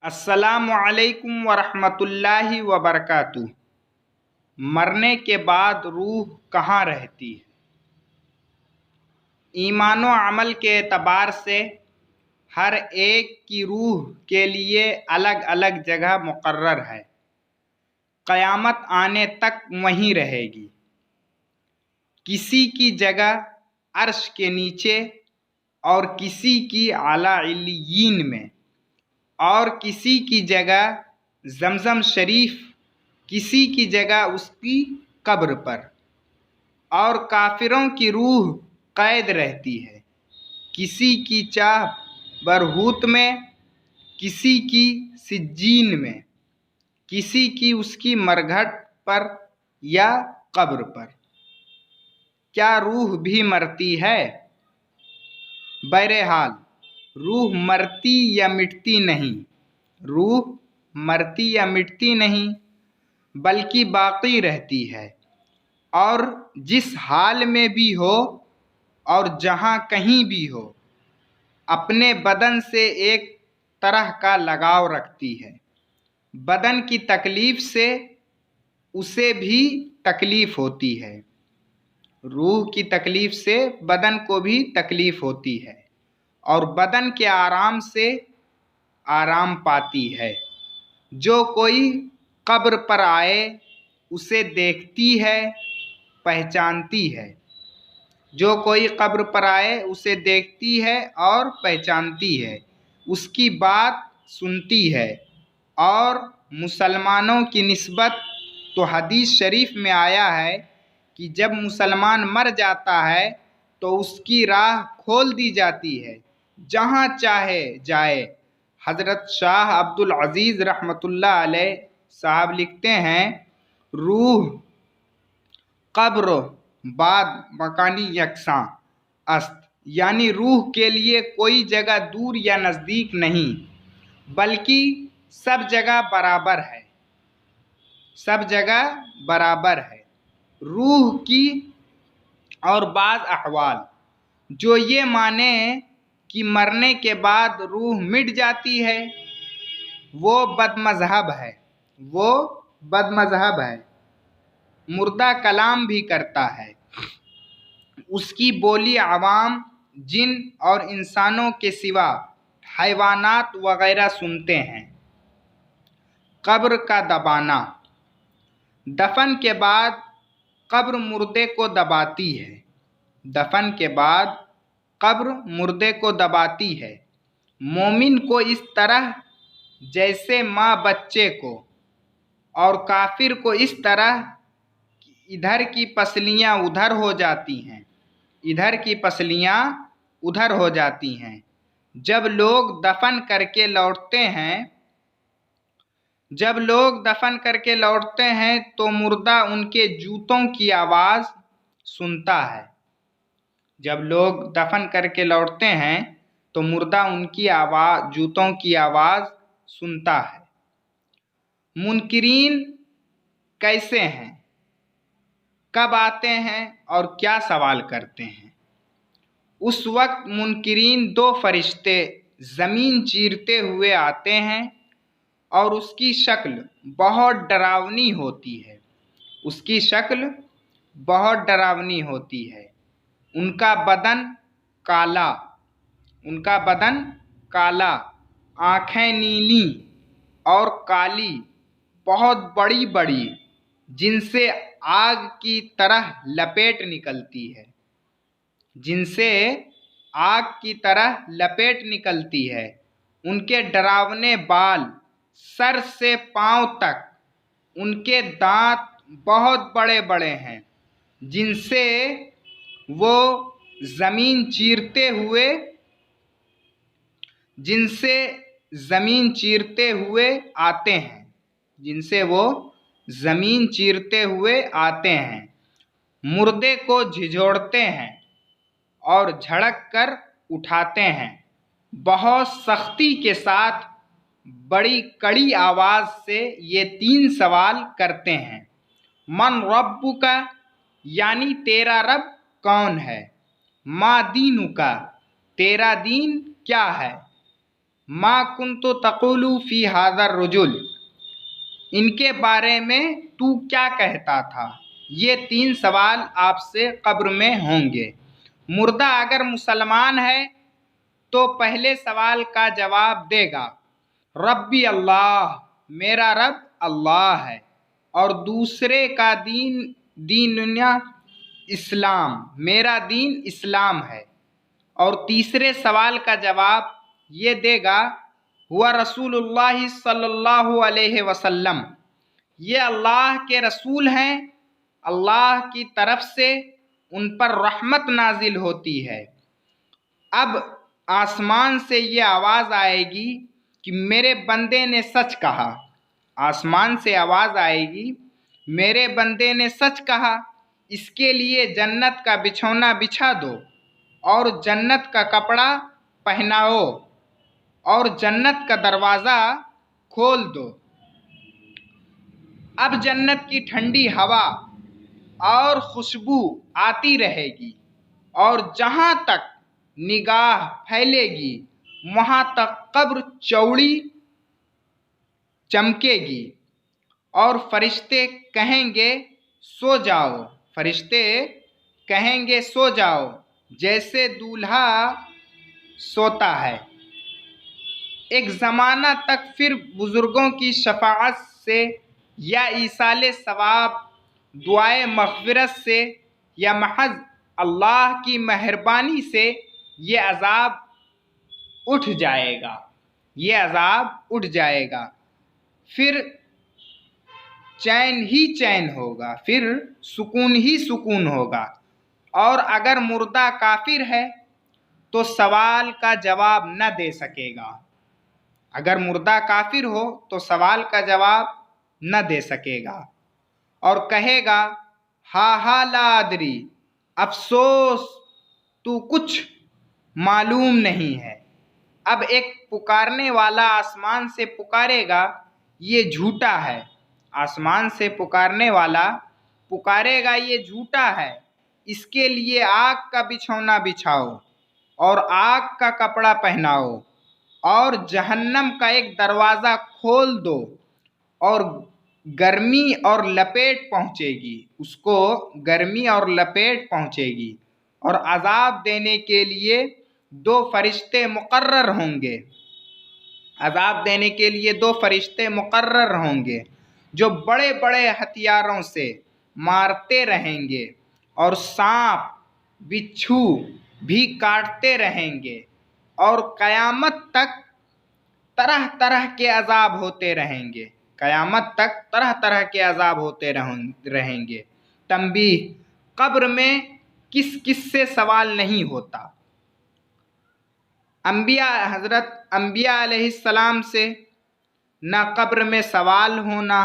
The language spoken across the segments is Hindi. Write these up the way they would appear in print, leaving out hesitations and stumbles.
अस्सलामुअलैकुम वरहमतुल्लाहि वबरकातुह। मरने के बाद रूह कहाँ रहती है? ईमान व अमल के एतबार से हर एक की रूह के लिए अलग अलग जगह मुकर्रर है। क़यामत आने तक वहीं रहेगी। किसी की जगह अर्श के नीचे और किसी की आला इल्लियीन में और किसी की जगह ज़मज़म शरीफ, किसी की जगह उसकी कब्र पर। और काफिरों की रूह कैद रहती है, किसी की चाह बरहूत में, किसी की सिज्जीन में, किसी की उसकी मरघट पर या कब्र पर। क्या रूह भी मरती है? बहरहाल रूह मरती या मिटती नहीं, रूह मरती या मिटती नहीं बल्कि बाकी रहती है, और जिस हाल में भी हो और जहाँ कहीं भी हो अपने बदन से एक तरह का लगाव रखती है। बदन की तकलीफ़ से उसे भी तकलीफ़ होती है, रूह की तकलीफ़ से बदन को भी तकलीफ़ होती है और बदन के आराम से आराम पाती है। जो कोई कब्र पर आए उसे देखती है, पहचानती है। जो कोई कब्र पर आए उसे देखती है और पहचानती है, उसकी बात सुनती है। और मुसलमानों की निस्बत तो हदीस शरीफ में आया है कि जब मुसलमान मर जाता है तो उसकी राह खोल दी जाती है, जहाँ चाहे जाए। हज़रत शाह अब्दुल अज़ीज़ रहमतुल्लाह अलैह साहब लिखते हैं, रूह कब्र बाद मकानी यकसां अस्त, यानी रूह के लिए कोई जगह दूर या नज़दीक नहीं बल्कि सब जगह बराबर है, सब जगह बराबर है। रूह की और बाज़ अहवाल जो ये माने कि मरने के बाद रूह मिट जाती है, वो बदमज़हब है, वो बदमज़हब है। मुर्दा कलाम भी करता है, उसकी बोली आवाम, जिन और इंसानों के सिवा हैवानात वगैरह सुनते हैं। कब्र का दबाना। दफन के बाद कब्र मुर्दे को दबाती है, दफन के बाद कब्र मुर्दे को दबाती है। मोमिन को इस तरह जैसे माँ बच्चे को, और काफिर को इस तरह इधर की पसलियाँ उधर हो जाती हैं, इधर की पसलियाँ उधर हो जाती हैं। जब लोग दफन करके लौटते हैं, जब लोग दफन करके लौटते हैं तो मुर्दा उनके जूतों की आवाज़ सुनता है। जब लोग दफन करके लौटते हैं तो मुर्दा उनकी आवाज़, जूतों की आवाज़ सुनता है। मुनकिरीन कैसे हैं, कब आते हैं और क्या सवाल करते हैं? उस वक्त मुनकिरीन दो फरिश्ते ज़मीन चीरते हुए आते हैं और उसकी शक्ल बहुत डरावनी होती है, उसकी शक्ल बहुत डरावनी होती है। उनका बदन काला, उनका बदन काला, आँखें नीली और काली, बहुत बड़ी बड़ी, जिनसे आग की तरह लपेट निकलती है, जिनसे आग की तरह लपेट निकलती है। उनके डरावने बाल सर से पांव तक, उनके दांत बहुत बड़े बड़े हैं, जिनसे वो ज़मीन चीरते हुए, जिनसे ज़मीन चीरते हुए आते हैं, जिनसे वो ज़मीन चीरते हुए आते हैं। मुर्दे को झिझोड़ते हैं और झड़क कर उठाते हैं, बहुत सख्ती के साथ, बड़ी कड़ी आवाज़ से ये तीन सवाल करते हैं। मन रब्बुका, यानी तेरा रब कौन है? मा दीनुका, तेरा दीन क्या है? मा कुन्तु तक़ूलु फ़ी हाज़ा रजुल, इनके बारे में तू क्या कहता था। ये 3 सवाल आपसे कब्र में होंगे। मुर्दा अगर मुसलमान है तो पहले सवाल का जवाब देगा, रब्बी अल्लाह, मेरा रब अल्लाह है, और दूसरे का दीनुना इस्लाम, मेरा दीन इस्लाम है। और तीसरे सवाल का जवाब ये देगा, हुआ रसूलुल्लाह सल्लल्लाहु अलैहि वसल्लम, ये अल्लाह के रसूल हैं, अल्लाह की तरफ से उन पर रहमत नाजिल होती है। अब आसमान से ये आवाज़ आएगी कि मेरे बंदे ने सच कहा। आसमान से आवाज़ आएगी, मेरे बंदे ने सच कहा, इसके लिए जन्नत का बिछौना बिछा दो और जन्नत का कपड़ा पहनाओ और जन्नत का दरवाज़ा खोल दो। अब जन्नत की ठंडी हवा और खुशबू आती रहेगी और जहाँ तक निगाह फैलेगी वहाँ तक कब्र चौड़ी चमकेगी और फरिश्ते कहेंगे सो जाओ, फरिश्ते कहेंगे सो जाओ, जैसे दूल्हा सोता है। एक ज़माना तक फिर बुज़ुर्गों की शफाअत से या ईसाले सवाब, दुआए मग़फ़िरत से या महज़ अल्लाह की मेहरबानी से ये अज़ाब उठ जाएगा, ये अज़ाब उठ जाएगा। फिर चैन ही चैन होगा, फिर सुकून ही सुकून होगा। और अगर मुर्दा काफिर है तो सवाल का जवाब न दे सकेगा। अगर मुर्दा काफिर हो तो सवाल का जवाब न दे सकेगा और कहेगा, हा हा ला अदरी, अफसोस तू कुछ मालूम नहीं है। अब एक पुकारने वाला आसमान से पुकारेगा, ये झूठा है। आसमान से पुकारने वाला पुकारेगा, ये झूठा है, इसके लिए आग का बिछौना बिछाओ और आग का कपड़ा पहनाओ और जहन्नम का एक दरवाज़ा खोल दो और गर्मी और लपेट पहुँचेगी, उसको गर्मी और लपेट पहुँचेगी। और अज़ाब देने के लिए 2 फरिश्ते मुकर्रर होंगे, अज़ाब देने के लिए 2 फरिश्ते मुकर्रर होंगे जो बड़े बड़े हथियारों से मारते रहेंगे और सांप बिच्छू भी काटते रहेंगे और क़यामत तक तरह तरह के अज़ाब होते रहेंगे, क़यामत तक तरह तरह के अज़ाब होते रहेंगे। तंबीह, कब्र में किस किस से सवाल नहीं होता। हज़रत अंबिया अलैहिस्सलाम से न कब्र में सवाल होना,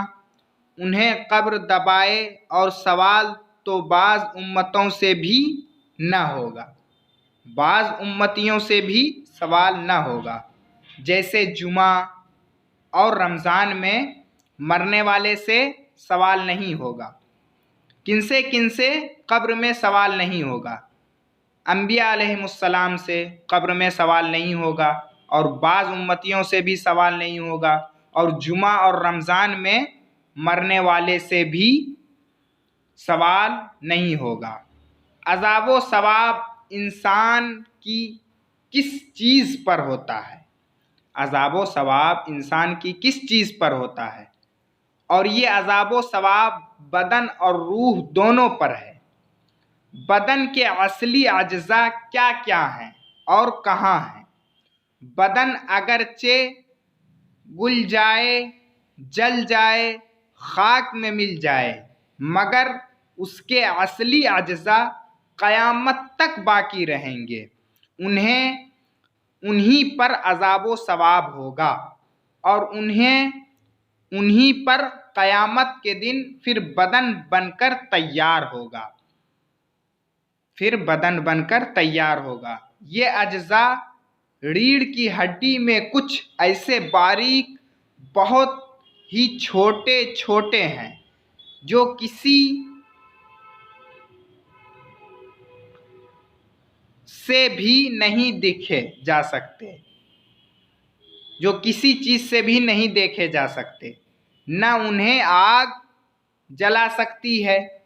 उन्हें कब्र दबाए, और सवाल तो बाज़ उम्मतों से भी न होगा, बाज़ उम्मतियों से भी सवाल न होगा। जैसे जुमा और रमज़ान में मरने वाले से सवाल नहीं होगा, किनसे किनसे कब्र में सवाल नहीं होगा। अंबिया अलैहिमुस्सलाम से कब्र में सवाल नहीं होगा और बाज़ उम्मतियों से भी सवाल नहीं होगा, और जुमा और रमज़ान में मरने वाले से भी सवाल नहीं होगा। अज़ाब व सवाब इंसान की किस चीज़ पर होता है, अज़ाब व सवाब इंसान की किस चीज़ पर होता है, और ये अज़ाब व सवाब बदन और रूह दोनों पर है। बदन के असली अज्जा क्या क्या हैं और कहाँ हैं। बदन अगरचे गुल जाए, जल जाए, खाक में मिल जाए, मगर उसके असली अज्जा क़यामत तक बाकी रहेंगे। उन्हीं पर अज़ाब व सवाब होगा और उन्हीं पर क़यामत के दिन फिर बदन बनकर तैयार होगा, फिर बदन बनकर तैयार होगा। ये अज्जा रीढ़ की हड्डी में कुछ ऐसे बारीक, बहुत ही छोटे छोटे हैं जो किसी से भी नहीं दिखे जा सकते। जो किसी चीज़ से भी नहीं देखे जा सकते। न उन्हें आग जला सकती है।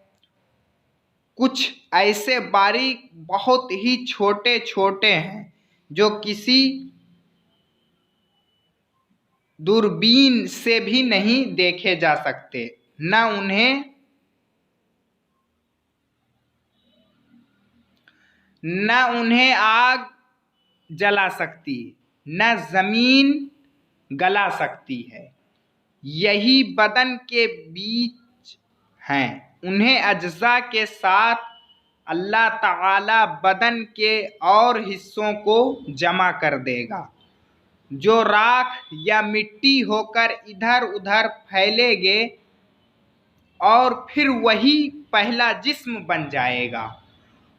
कुछ ऐसे बारीक बहुत ही छोटे छोटे हैं जो किसी दूरबीन से भी नहीं देखे जा सकते। न उन्हें आग जला सकती, न जमीन गला सकती है। यही बदन के बीच हैं। उन्हें अज्जा के साथ अल्लाह ताला बदन के और हिस्सों को जमा कर देगा, जो राख या मिट्टी होकर इधर उधर फैलेंगे और फिर वही पहला जिस्म बन जाएगा।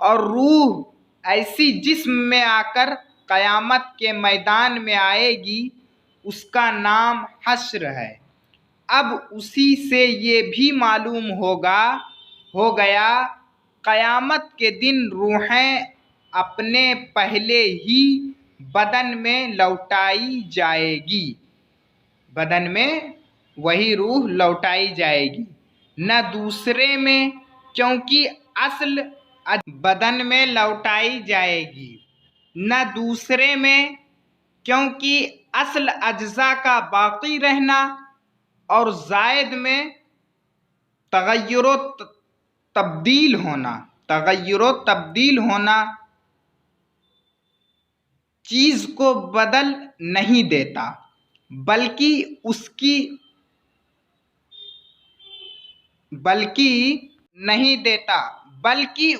और रूह ऐसी जिस्म में आकर क़यामत के मैदान में आएगी। उसका नाम हश्र है। अब उसी से ये भी मालूम हो गया, क़यामत के दिन रूहें अपने पहले ही बदन में लौटाई जाएगी। बदन में वही रूह लौटाई जाएगी, न दूसरे में, क्योंकि असल बदन में लौटाई जाएगी, न दूसरे में, क्योंकि असल अज्जा का बाकी रहना, और ज़ायद में तगय्युर तब्दील होना चीज़ को बदल नहीं देता, बल्कि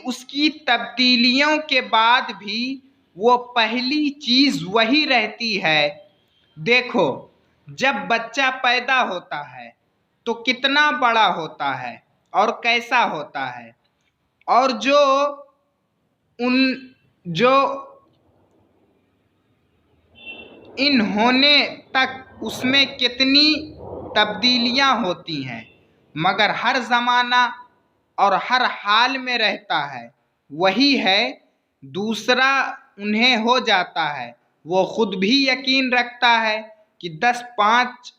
उसकी तब्दीलियों के बाद भी वो पहली चीज़ वही रहती है। देखो, जब बच्चा पैदा होता है तो कितना बड़ा होता है और कैसा होता है, और इन होने तक उसमें कितनी तब्दीलियां होती हैं, मगर हर ज़माना और हर हाल में रहता है वही है। दूसरा उन्हें हो जाता है। वो खुद भी यकीन रखता है कि 10-5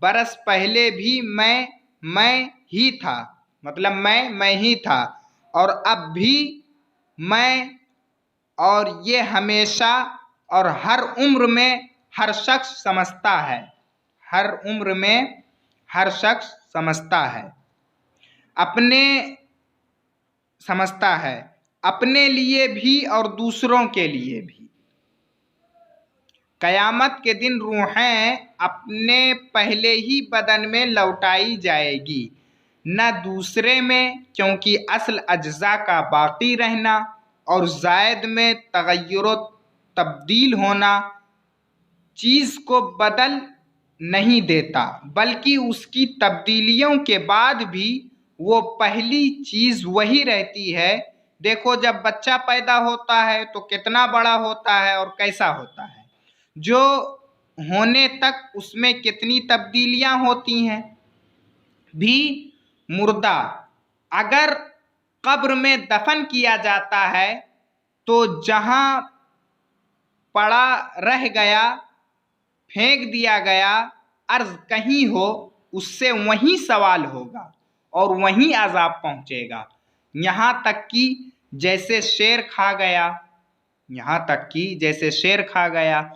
बरस पहले भी मैं ही था, मतलब मैं ही था, और अब भी मैं, और ये हमेशा और हर उम्र में हर शख्स समझता है। हर उम्र में हर शख्स समझता है, अपने लिए भी और दूसरों के लिए भी। क़यामत के दिन रूहें अपने पहले ही बदन में लौटाई जाएगी, न दूसरे में, क्योंकि असल अज्जा का बाकी रहना, और ज़ायद में तगय्युर तब्दील होना चीज़ को बदल नहीं देता, बल्कि उसकी तब्दीलियों के बाद भी वो पहली चीज़ वही रहती है। देखो, जब बच्चा पैदा होता है तो कितना बड़ा होता है और कैसा होता है, जो होने तक उसमें कितनी तब्दीलियां होती हैं। भी मुर्दा अगर कब्र में दफन किया जाता है तो जहां पड़ा रह गया, फेंक दिया गया, अर्ज कहीं हो, उससे वहीं सवाल होगा और वहीं अजाब पहुंचेगा। यहाँ तक कि जैसे शेर खा गया,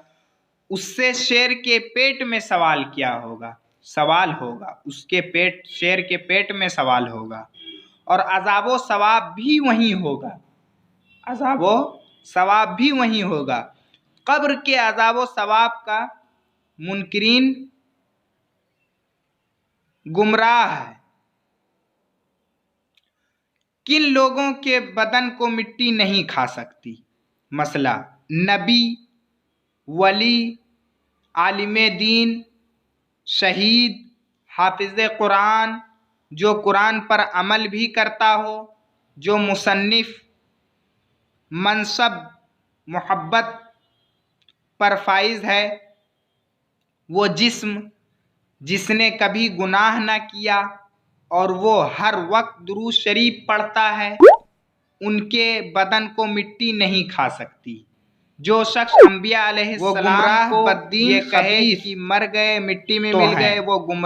उससे शेर के पेट में सवाल होगा, शेर के पेट में सवाल होगा, और अजाबो सवाब भी वहीं होगा। कब्र के अजाबो सवाब का मुनकिरीन गुमराह है। किन लोगों के बदन को मिट्टी नहीं खा सकती? मसला, नबी, वली, आलिम दीन, शहीद, हाफिज कुरान, जो कुरान पर अमल भी करता हो, जो मुसन्निफ, मनसब, मोहब्बत पर फाइज है, वो जिस्म जिसने कभी गुनाह न किया और वो हर वक्त दुरूद शरीफ पढ़ता है, उनके बदन को मिट्टी नहीं खा सकती। जो शख्स अंबिया अलैहिस्सलाम को ये कहे कि मर गए, मिट्टी में मिल गए, वो गुमराह